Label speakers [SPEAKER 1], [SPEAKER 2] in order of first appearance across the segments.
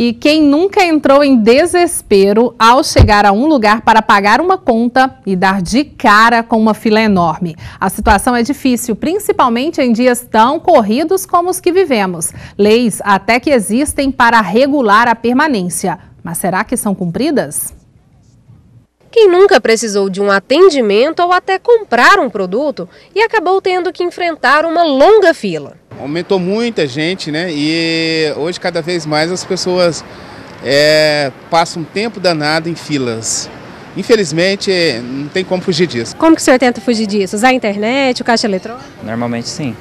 [SPEAKER 1] E quem nunca entrou em desespero ao chegar a um lugar para pagar uma conta e dar de cara com uma fila enorme? A situação é difícil, principalmente em dias tão corridos como os que vivemos. Leis até que existem para regular a permanência, mas será que são cumpridas?
[SPEAKER 2] Quem nunca precisou de um atendimento ou até comprar um produto e acabou tendo que enfrentar uma longa fila?
[SPEAKER 3] Aumentou muita gente, né? E hoje cada vez mais as pessoas passam um tempo danado em filas. Infelizmente não tem como fugir disso.
[SPEAKER 2] Como que o senhor tenta fugir disso? Usar a internet, o caixa eletrônico?
[SPEAKER 4] Normalmente sim.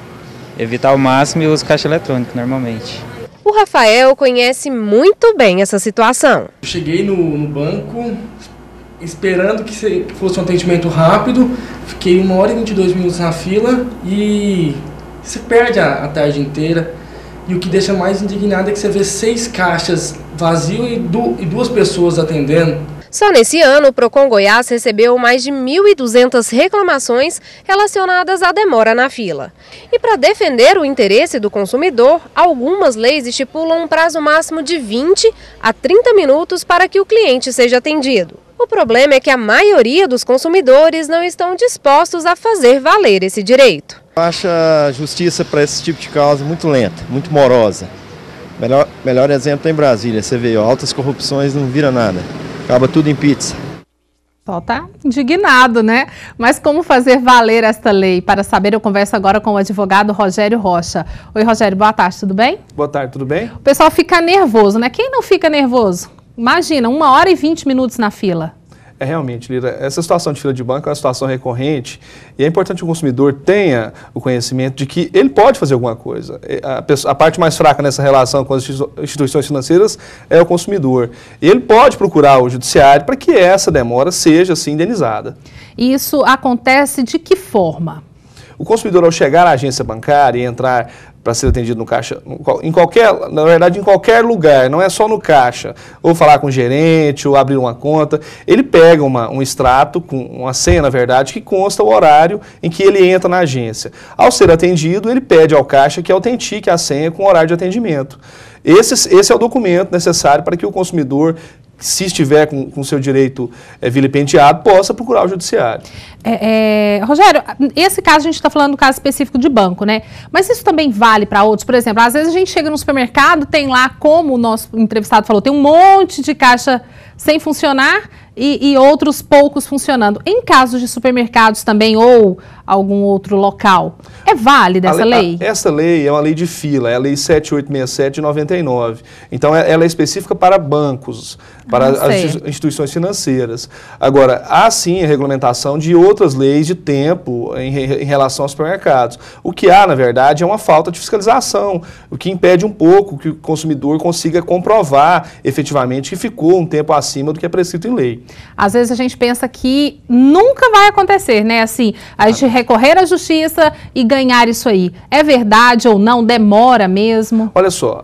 [SPEAKER 4] Evitar ao máximo e usar o caixa eletrônico normalmente.
[SPEAKER 2] O Rafael conhece muito bem essa situação.
[SPEAKER 5] Eu cheguei no banco esperando que fosse um atendimento rápido, fiquei 1 hora e 22 minutos na fila e você perde a tarde inteira. E o que deixa mais indignado é que você vê 6 caixas vazios e 2 pessoas atendendo.
[SPEAKER 2] Só nesse ano, o Procon Goiás recebeu mais de 1.200 reclamações relacionadas à demora na fila. E para defender o interesse do consumidor, algumas leis estipulam um prazo máximo de 20 a 30 minutos para que o cliente seja atendido. O problema é que a maioria dos consumidores não estão dispostos a fazer valer esse direito.
[SPEAKER 6] Eu acho a justiça para esse tipo de causa muito lenta, muito morosa. Melhor exemplo é em Brasília, você vê, altas corrupções não vira nada, acaba tudo em pizza.
[SPEAKER 1] Só tá indignado, né? Mas como fazer valer esta lei? Para saber, eu converso agora com o advogado Rogério Rocha. Oi, Rogério, boa tarde, tudo bem?
[SPEAKER 7] Boa tarde, tudo bem?
[SPEAKER 1] O pessoal fica nervoso, né? Quem não fica nervoso? Imagina, 1 hora e 20 minutos na fila.
[SPEAKER 7] Realmente, Lira, essa situação de fila de banco é uma situação recorrente e é importante que o consumidor tenha o conhecimento de que ele pode fazer alguma coisa. A parte mais fraca nessa relação com as instituições financeiras é o consumidor. E ele pode procurar o judiciário para que essa demora seja, assim, indenizada.
[SPEAKER 1] E isso acontece de que forma?
[SPEAKER 7] O consumidor, ao chegar à agência bancária e entrar para ser atendido no caixa, na verdade em qualquer lugar, não é só no caixa, ou falar com o gerente, ou abrir uma conta, ele pega um extrato, com uma senha, na verdade, que consta o horário em que ele entra na agência. Ao ser atendido, ele pede ao caixa que autentique a senha com o horário de atendimento. Esse é o documento necessário para que o consumidor, se estiver com seu direito vilipendiado, possa procurar o judiciário.
[SPEAKER 1] Rogério, esse caso a gente está falando do caso específico de banco, né? Mas isso também vale para outros? Por exemplo, às vezes a gente chega no supermercado, tem lá, como o nosso entrevistado falou, tem um monte de caixa sem funcionar e outros poucos funcionando. Em casos de supermercados também ou algum outro local, é válida essa lei?
[SPEAKER 7] Essa lei é uma lei de fila, é a lei 7867 de 99. Então, ela é específica para bancos, para as instituições financeiras. Agora, há sim a regulamentação de outras leis de tempo em relação aos supermercados. O que há, na verdade, é uma falta de fiscalização, o que impede um pouco que o consumidor consiga comprovar efetivamente que ficou um tempo acima do que é prescrito em lei.
[SPEAKER 1] Às vezes a gente pensa que nunca vai acontecer, né? Assim, a gente recorrer à justiça e ganhar isso aí. É verdade ou não? Demora mesmo?
[SPEAKER 7] Olha só,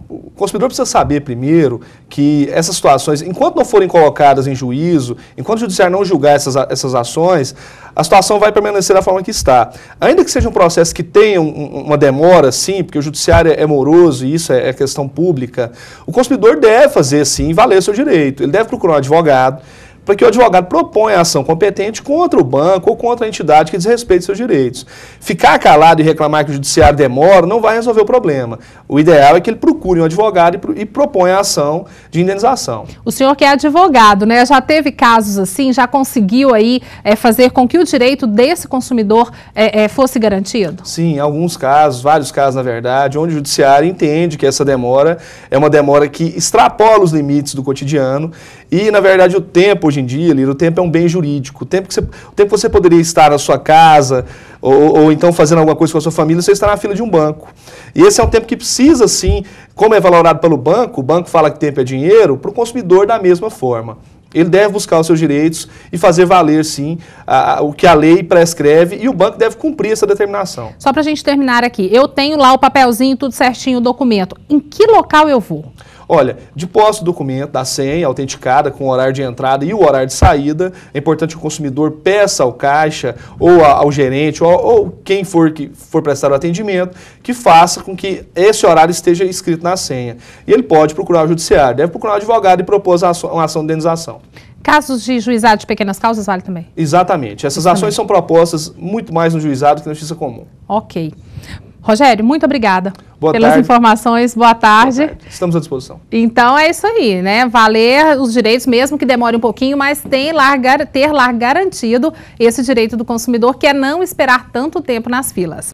[SPEAKER 7] o consumidor precisa saber primeiro que essas situações, enquanto não forem colocadas em juízo, enquanto o judiciário não julgar essas ações, a situação vai permanecer da forma que está. Ainda que seja um processo que tenha uma demora, sim, porque o judiciário é moroso e isso é questão pública, o consumidor deve fazer, sim, valer o seu direito. Ele deve procurar um advogado, para que o advogado proponha a ação competente contra o banco ou contra a entidade que desrespeite seus direitos. Ficar calado e reclamar que o judiciário demora não vai resolver o problema. O ideal é que ele procure um advogado e proponha a ação de indenização.
[SPEAKER 1] O senhor que é advogado, né, já teve casos assim, já conseguiu aí fazer com que o direito desse consumidor fosse garantido?
[SPEAKER 7] Sim, alguns casos, vários casos na verdade, onde o judiciário entende que essa demora é uma demora que extrapola os limites do cotidiano e, na verdade, o tempo hoje em dia, Lira, o tempo é um bem jurídico. O tempo que você poderia estar na sua casa ou então fazendo alguma coisa com a sua família, você está na fila de um banco. E esse é um tempo que precisa, sim, como é valorado pelo banco, o banco fala que tempo é dinheiro, para o consumidor da mesma forma. Ele deve buscar os seus direitos e fazer valer, sim, o que a lei prescreve e o banco deve cumprir essa determinação.
[SPEAKER 1] Só para a gente terminar aqui, eu tenho lá o papelzinho, tudo certinho, o documento. Em que local eu vou?
[SPEAKER 7] olha, de posse do documento, da senha autenticada com o horário de entrada e o horário de saída, é importante que o consumidor peça ao caixa ou ao gerente ou quem for que for prestar o atendimento, que faça com que esse horário esteja escrito na senha. E ele pode procurar o judiciário, deve procurar um advogado e propor uma ação de indenização.
[SPEAKER 1] Casos de juizado de pequenas causas vale também?
[SPEAKER 7] Exatamente. Essas ações são propostas muito mais no juizado que na justiça comum.
[SPEAKER 1] Ok. Rogério, muito obrigada pelas
[SPEAKER 7] tarde.
[SPEAKER 1] informações. Boa tarde.
[SPEAKER 7] Boa tarde. Estamos à disposição.
[SPEAKER 1] Então é isso aí, né? Valer os direitos, mesmo que demore um pouquinho, mas ter lá garantido esse direito do consumidor, que é não esperar tanto tempo nas filas.